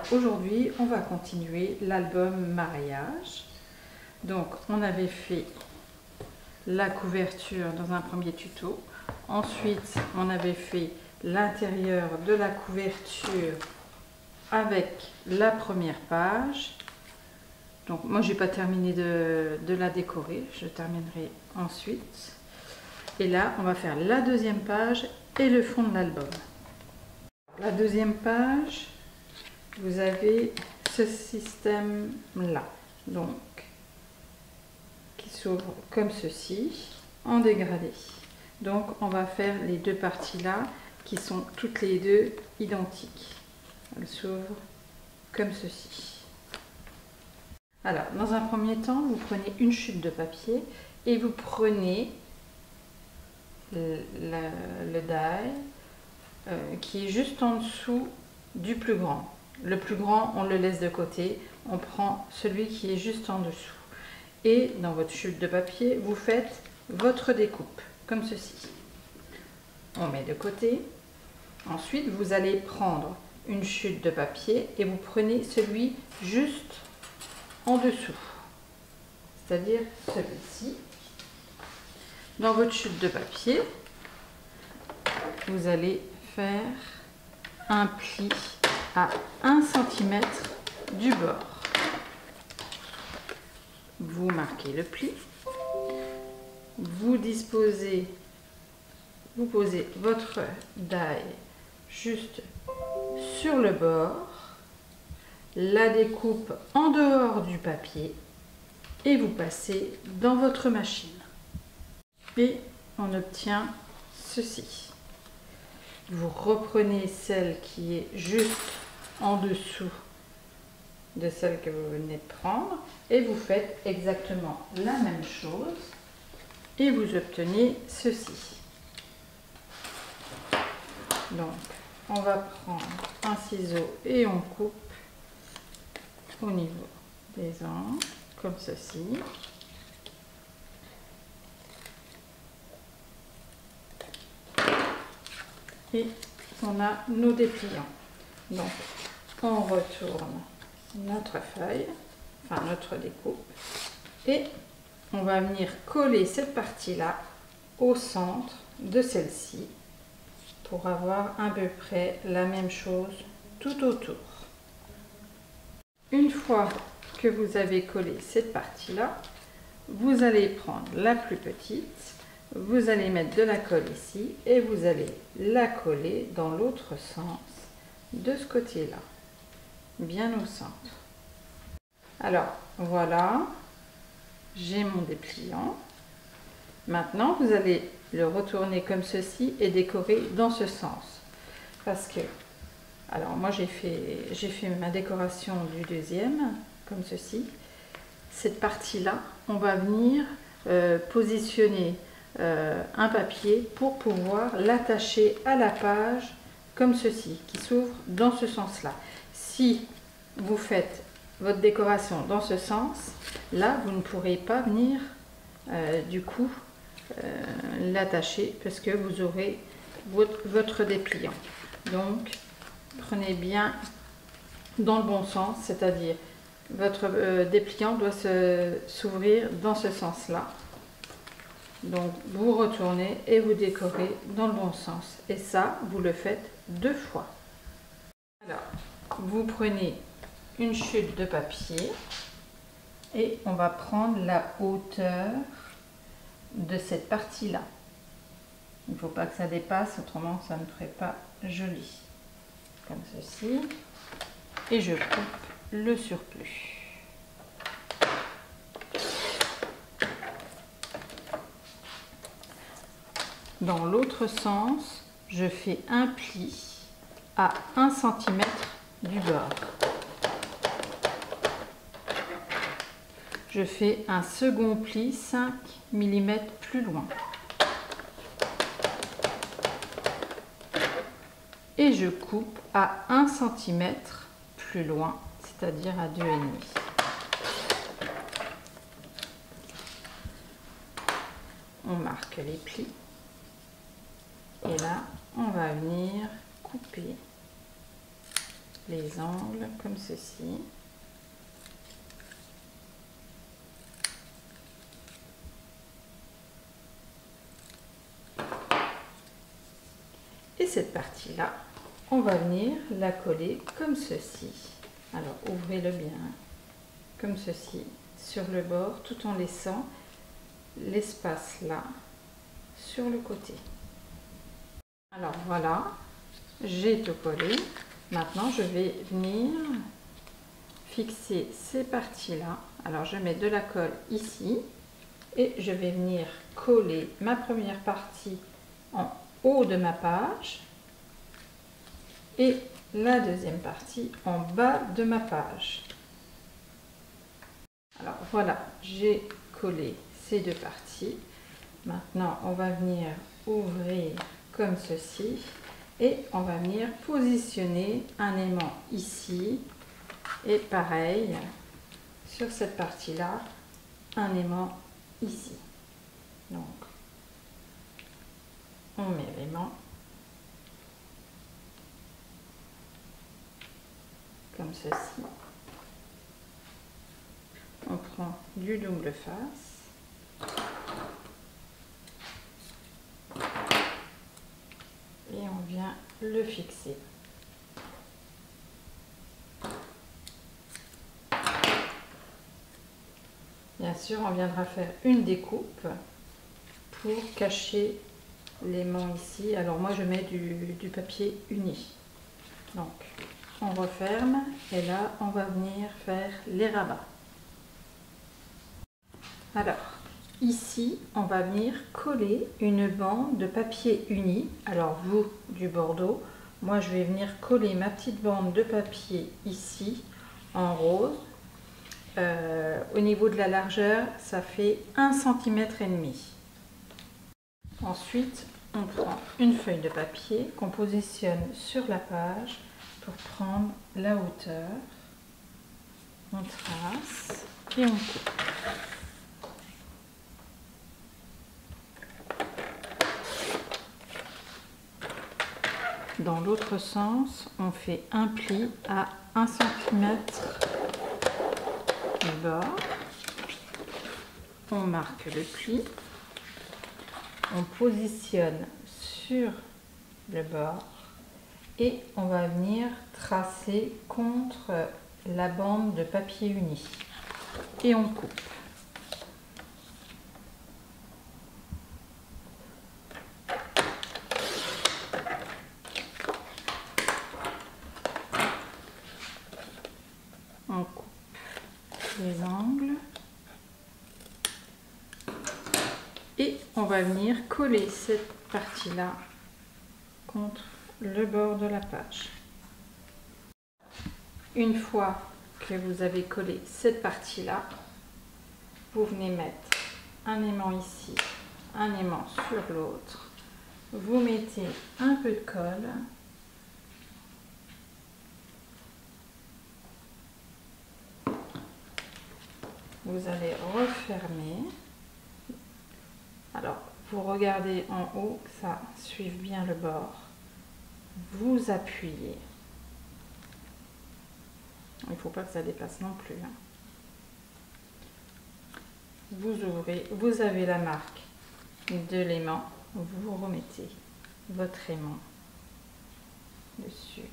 Alors aujourd'hui, on va continuer l'album mariage. Donc on avait fait la couverture dans un premier tuto. Ensuite, on avait fait l'intérieur de la couverture avec la première page. Donc moi, j'ai pas terminé de la décorer. Je terminerai ensuite. Et là, on va faire la deuxième page et le fond de l'album. La deuxième page, vous avez ce système là, donc qui s'ouvre comme ceci en dégradé. Donc on va faire les deux parties là qui sont toutes les deux identiques. Elles s'ouvrent comme ceci. Alors dans un premier temps, vous prenez une chute de papier et vous prenez le die qui est juste en dessous du plus grand. Le plus grand, on le laisse de côté, on prend celui qui est juste en dessous. Et dans votre chute de papier, vous faites votre découpe, comme ceci. On met de côté. Ensuite, vous allez prendre une chute de papier et vous prenez celui juste en dessous, c'est-à-dire celui-ci. Dans votre chute de papier, vous allez faire un pli à 1 cm du bord. Vous marquez le pli, vous posez votre die juste sur le bord, la découpe en dehors du papier et vous passez dans votre machine. Et on obtient ceci. Vous reprenez celle qui est juste en dessous de celle que vous venez de prendre et vous faites exactement la même chose et vous obtenez ceci. Donc on va prendre un ciseau et on coupe au niveau des angles comme ceci. Et on a nos dépliants. Donc on retourne notre feuille, enfin notre découpe, et on va venir coller cette partie-là au centre de celle-ci pour avoir à peu près la même chose tout autour. Une fois que vous avez collé cette partie-là, vous allez prendre la plus petite, vous allez mettre de la colle ici et vous allez la coller dans l'autre sens de ce côté-là, bien au centre. Alors voilà, j'ai mon dépliant. Maintenant vous allez le retourner comme ceci et décorer dans ce sens. Parce que, alors moi j'ai fait ma décoration du deuxième, comme ceci. Cette partie-là, on va venir positionner un papier pour pouvoir l'attacher à la page comme ceci, qui s'ouvre dans ce sens-là. Si vous faites votre décoration dans ce sens, là, vous ne pourrez pas venir du coup l'attacher parce que vous aurez votre dépliant. Donc, prenez bien dans le bon sens, c'est-à-dire votre dépliant doit s'ouvrir dans ce sens-là. Donc, vous retournez et vous décorez dans le bon sens. Et ça, vous le faites 2 fois. Alors, vous prenez une chute de papier et on va prendre la hauteur de cette partie-là. Il ne faut pas que ça dépasse, autrement ça ne ferait pas joli. Comme ceci. Et je coupe le surplus. Dans l'autre sens, je fais un pli à 1 cm du bord. Je fais un second pli 5 mm plus loin. Et je coupe à 1 cm plus loin, c'est-à-dire à 2,5. On marque les plis. Et là, on va venir couper les angles comme ceci. Et cette partie-là, on va venir la coller comme ceci. Alors, ouvrez-le bien, comme ceci, sur le bord, tout en laissant l'espace là, sur le côté. Alors voilà, j'ai tout collé. Maintenant, je vais venir fixer ces parties-là. Alors, je mets de la colle ici et je vais venir coller ma première partie en haut de ma page et la deuxième partie en bas de ma page. Alors voilà, j'ai collé ces deux parties. Maintenant, on va venir ouvrir comme ceci et on va venir positionner un aimant ici et pareil sur cette partie-là, un aimant ici. Donc, on met l'aimant comme ceci. On prend du double face et on vient le fixer. Bien sûr, on viendra faire une découpe pour cacher l'aimant ici. Alors moi, je mets du papier uni. Donc, on referme et là, on va venir faire les rabats. Alors, ici, on va venir coller une bande de papier uni. Alors, vous, du Bordeaux, moi, je vais venir coller ma petite bande de papier ici, en rose. Au niveau de la largeur, ça fait 1,5 cm. Ensuite, on prend une feuille de papier qu'on positionne sur la page pour prendre la hauteur. On trace et on coupe. Dans l'autre sens, on fait un pli à 1 cm du bord. On marque le pli. On positionne sur le bord et on va venir tracer contre la bande de papier uni. Et on coupe. On coupe les angles et on va venir coller cette partie-là contre le bord de la page. Une fois que vous avez collé cette partie-là, vous venez mettre un aimant ici, un aimant sur l'autre. Vous mettez un peu de colle. Vous allez refermer. Alors, vous regardez en haut que ça suive bien le bord. Vous appuyez. Il ne faut pas que ça dépasse non plus. Vous ouvrez, vous avez la marque de l'aimant. Vous remettez votre aimant dessus.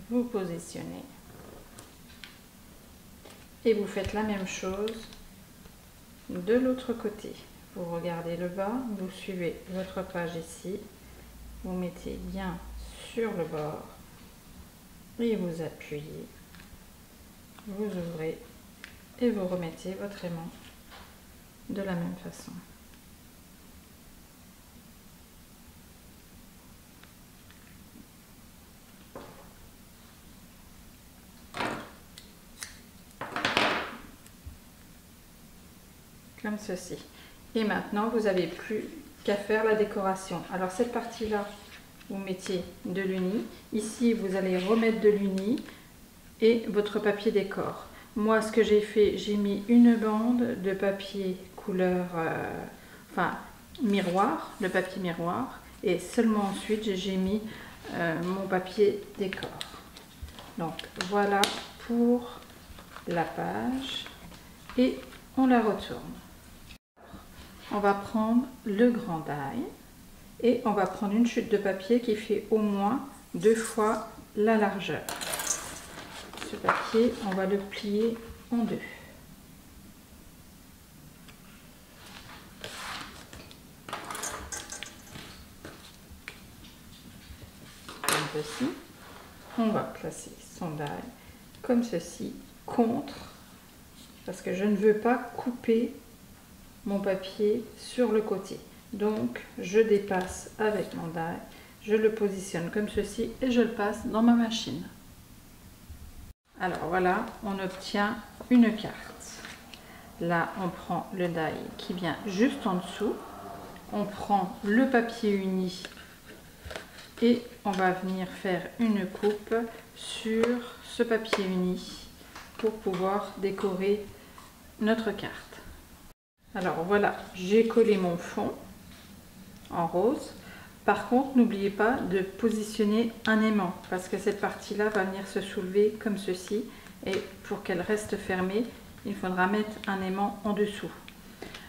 Vous positionnez et vous faites la même chose de l'autre côté. Vous regardez le bas, vous suivez votre page ici, vous mettez bien sur le bord et vous appuyez, vous ouvrez et vous remettez votre aimant de la même façon. Comme ceci. Et maintenant, vous n'avez plus qu'à faire la décoration. Alors cette partie-là, vous mettez de l'uni. Ici, vous allez remettre de l'uni et votre papier décor. Moi, ce que j'ai fait, j'ai mis une bande de papier couleur, enfin miroir, le papier miroir, et seulement ensuite j'ai mis mon papier décor. Donc voilà pour la page et on la retourne. On va prendre le grand die et on va prendre une chute de papier qui fait au moins 2 fois la largeur. Ce papier, on va le plier en deux. Comme ceci. On va placer son die comme ceci, contre, parce que je ne veux pas couper mon papier sur le côté. Donc, je dépasse avec mon die, je le positionne comme ceci et je le passe dans ma machine. Alors voilà, on obtient une carte. Là, on prend le die qui vient juste en dessous. On prend le papier uni et on va venir faire une coupe sur ce papier uni pour pouvoir décorer notre carte. Alors voilà, j'ai collé mon fond en rose. Par contre, n'oubliez pas de positionner un aimant parce que cette partie-là va venir se soulever comme ceci. Et pour qu'elle reste fermée, il faudra mettre un aimant en dessous.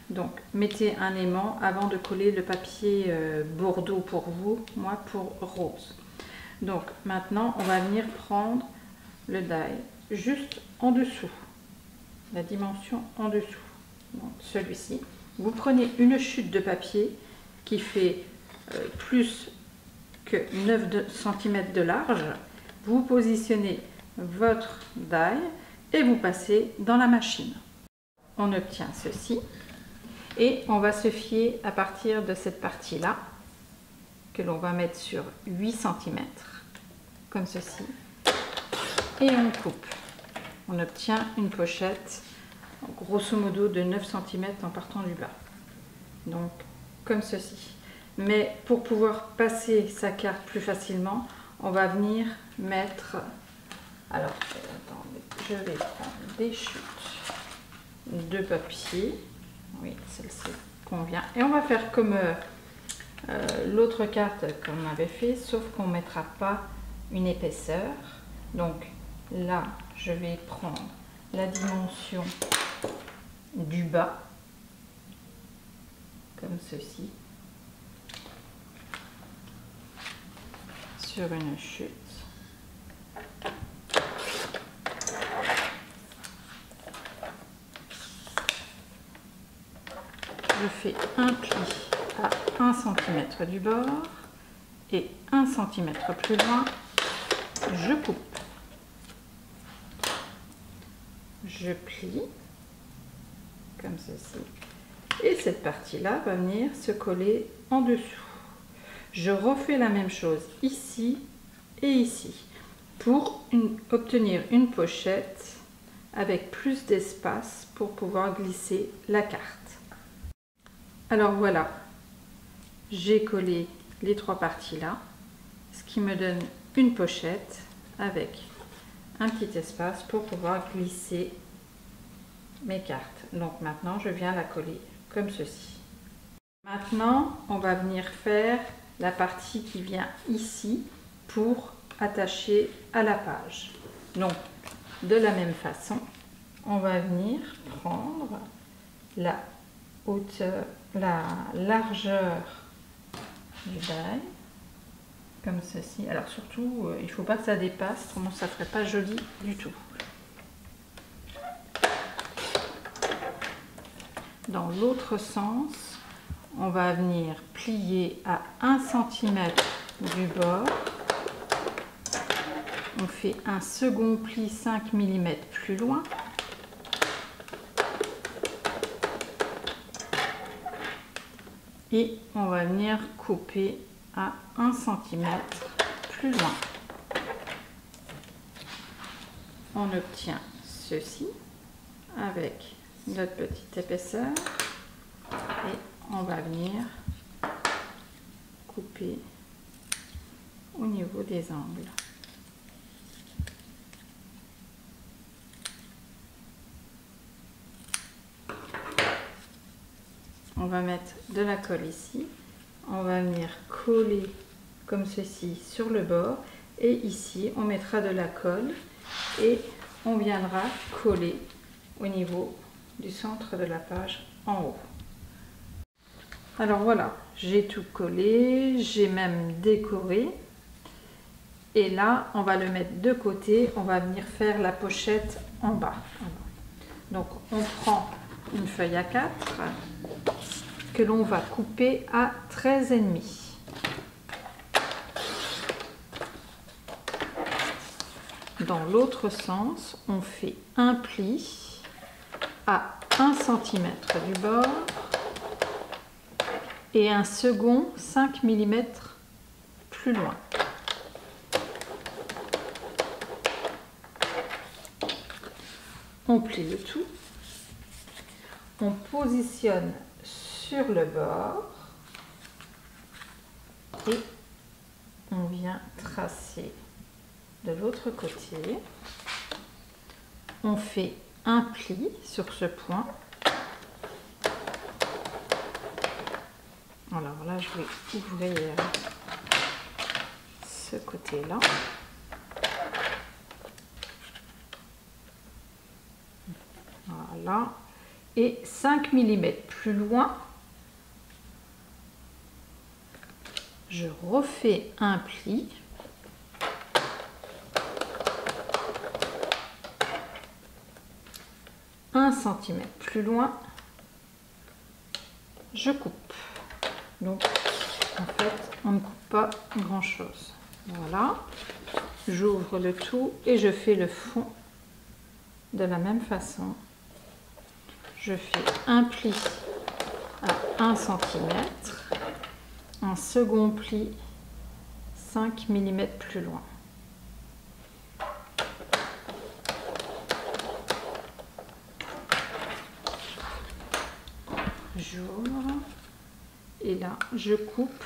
Donc, mettez un aimant avant de coller le papier bordeaux pour vous, moi pour rose. Donc, maintenant, on va venir prendre le die juste en dessous, la dimension en dessous. Donc, celui-ci. Vous prenez une chute de papier qui fait plus que 9 cm de large. Vous positionnez votre die et vous passez dans la machine. On obtient ceci. Et on va se fier à partir de cette partie-là, que l'on va mettre sur 8 cm, comme ceci, et on coupe. On obtient une pochette, grosso modo, de 9 cm en partant du bas. Donc, comme ceci. Mais pour pouvoir passer sa carte plus facilement, on va venir mettre... Alors, attendez, je vais prendre des chutes de papier. Oui, celle-ci convient. Et on va faire comme l'autre carte qu'on avait fait, sauf qu'on ne mettra pas une épaisseur. Donc là, je vais prendre la dimension du bas, comme ceci, sur une chute. Je fais un pli à 1 cm du bord et 1 cm plus loin, je coupe. Je plie comme ceci et cette partie-là va venir se coller en dessous. Je refais la même chose ici et ici pour obtenir une pochette avec plus d'espace pour pouvoir glisser la carte. Alors voilà, j'ai collé les 3 parties là, ce qui me donne une pochette avec un petit espace pour pouvoir glisser mes cartes. Donc maintenant, je viens la coller comme ceci. Maintenant, on va venir faire la partie qui vient ici pour attacher à la page. Donc, de la même façon, on va venir prendre la hauteur, la largeur du die, comme ceci. Alors surtout, il ne faut pas que ça dépasse, sinon ça ne ferait pas joli du tout. Dans l'autre sens, on va venir plier à 1 cm du bord. On fait un second pli 5 mm plus loin. Et on va venir couper à 1 cm plus loin. On obtient ceci avec notre petite épaisseur et on va venir couper au niveau des angles. on va mettre de la colle ici. On va venir coller comme ceci sur le bord. Et ici, on mettra de la colle et on viendra coller au niveau du centre de la page en haut. Alors voilà, j'ai tout collé, j'ai même décoré. Et là, on va le mettre de côté, on va venir faire la pochette en bas. Donc, on prend une feuille A4 que l'on va couper à 13,5. Dans l'autre sens, on fait un pli à 1 cm du bord et un second 5 mm plus loin. On plie le tout, on positionne sur le bord et on vient tracer de l'autre côté. On fait un pli sur ce point. Alors là, je vais ouvrir ce côté-là. Voilà. Et 5 mm plus loin, je refais un pli. Un centimètre plus loin, je coupe. Donc, en fait, on ne coupe pas grand chose. Voilà. J'ouvre le tout et je fais le fond de la même façon. Je fais un pli à 1 cm, un second pli 5 mm plus loin. J'ouvre et là je coupe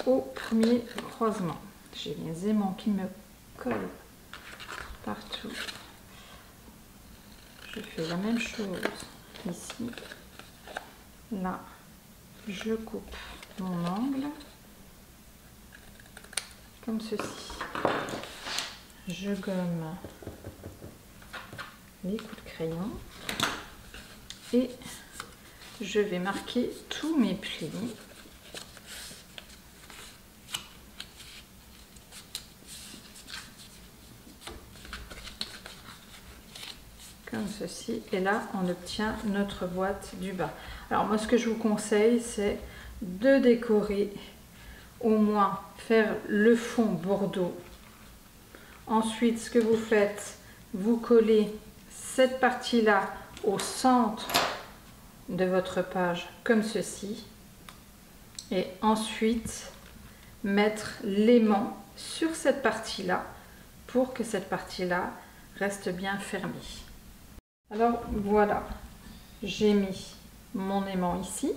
au premier croisement. J'ai mes aimants qui me collent partout. Je fais la même chose ici. Là je coupe mon angle comme ceci. Je gomme les coups de crayon et je vais marquer tous mes plis. Comme ceci. Et là, on obtient notre boîte du bas. Alors moi, ce que je vous conseille, c'est de décorer, au moins faire le fond bordeaux. Ensuite, ce que vous faites, vous collez cette partie-là au centre de votre page comme ceci et ensuite mettre l'aimant sur cette partie là pour que cette partie là reste bien fermée. Alors voilà, j'ai mis mon aimant ici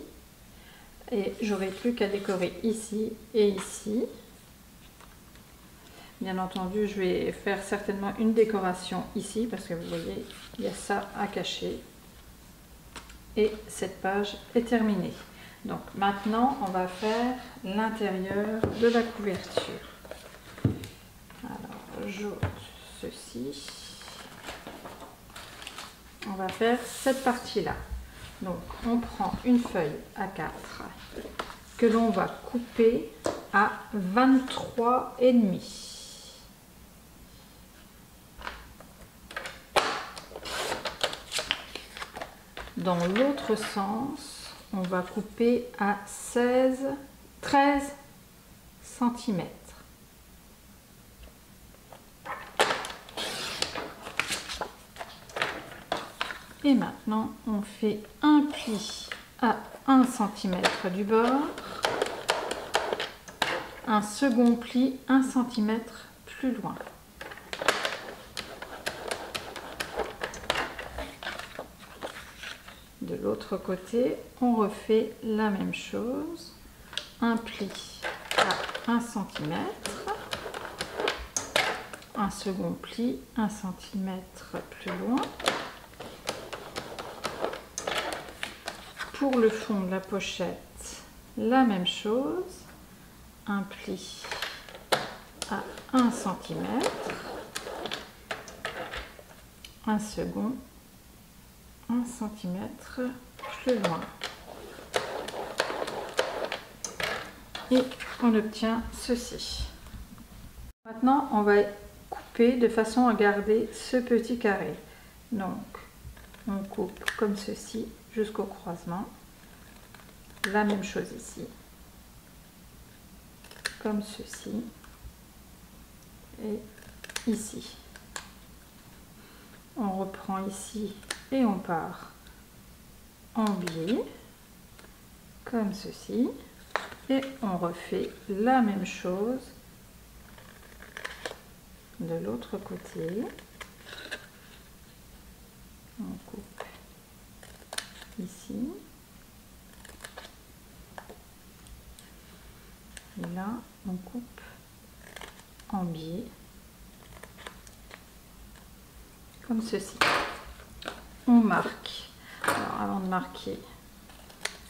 et j'aurai plus qu'à décorer ici et ici. Bien entendu, je vais faire certainement une décoration ici parce que vous voyez, il y a ça à cacher. Et cette page est terminée. Donc maintenant, on va faire l'intérieur de la couverture. Alors, j'ouvre ceci. On va faire cette partie-là. Donc, on prend une feuille A4 que l'on va couper à 23,5. Dans l'autre sens, on va couper à 13 cm. Et maintenant, on fait un pli à 1 cm du bord, un second pli 1 cm plus loin. De l'autre côté, on refait la même chose, un pli à 1 cm, un second pli 1 cm plus loin. pour le fond de la pochette, la même chose, un pli à 1 cm, un second 1 cm plus loin. Et on obtient ceci. Maintenant, on va couper de façon à garder ce petit carré. Donc, on coupe comme ceci jusqu'au croisement. La même chose ici. Comme ceci. Et ici. On reprend ici et on part en biais. Comme ceci. Et on refait la même chose de l'autre côté. On coupe ici. Et là, on coupe en biais. Comme ceci. On marque. Alors, avant de marquer,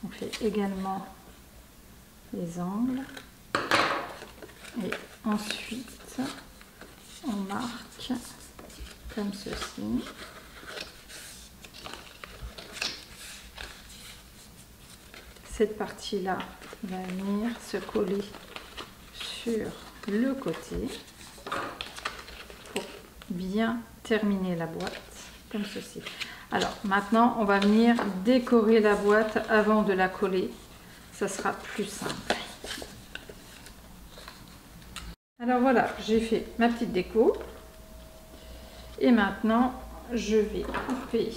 on fait également les angles. Et ensuite, on marque comme ceci. Cette partie-là va venir se coller sur le côté pour bien terminer la boîte, comme ceci. Alors maintenant, on va venir décorer la boîte avant de la coller. Ça sera plus simple. Alors voilà, j'ai fait ma petite déco. Et maintenant, je vais couper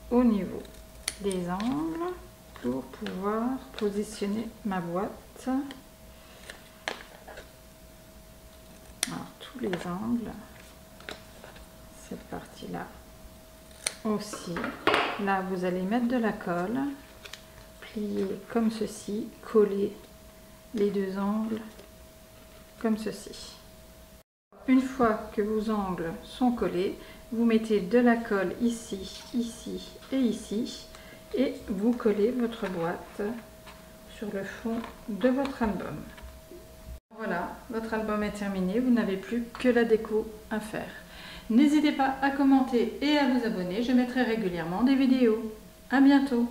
au niveau des angles pour pouvoir positionner ma boîte. Alors, tous les angles, cette partie-là aussi. Là, vous allez mettre de la colle, plier comme ceci, coller les deux angles comme ceci. Une fois que vos angles sont collés, vous mettez de la colle ici, ici et ici et vous collez votre boîte sur le fond de votre album. Voilà, votre album est terminé, vous n'avez plus que la déco à faire. N'hésitez pas à commenter et à vous abonner, je mettrai régulièrement des vidéos. À bientôt!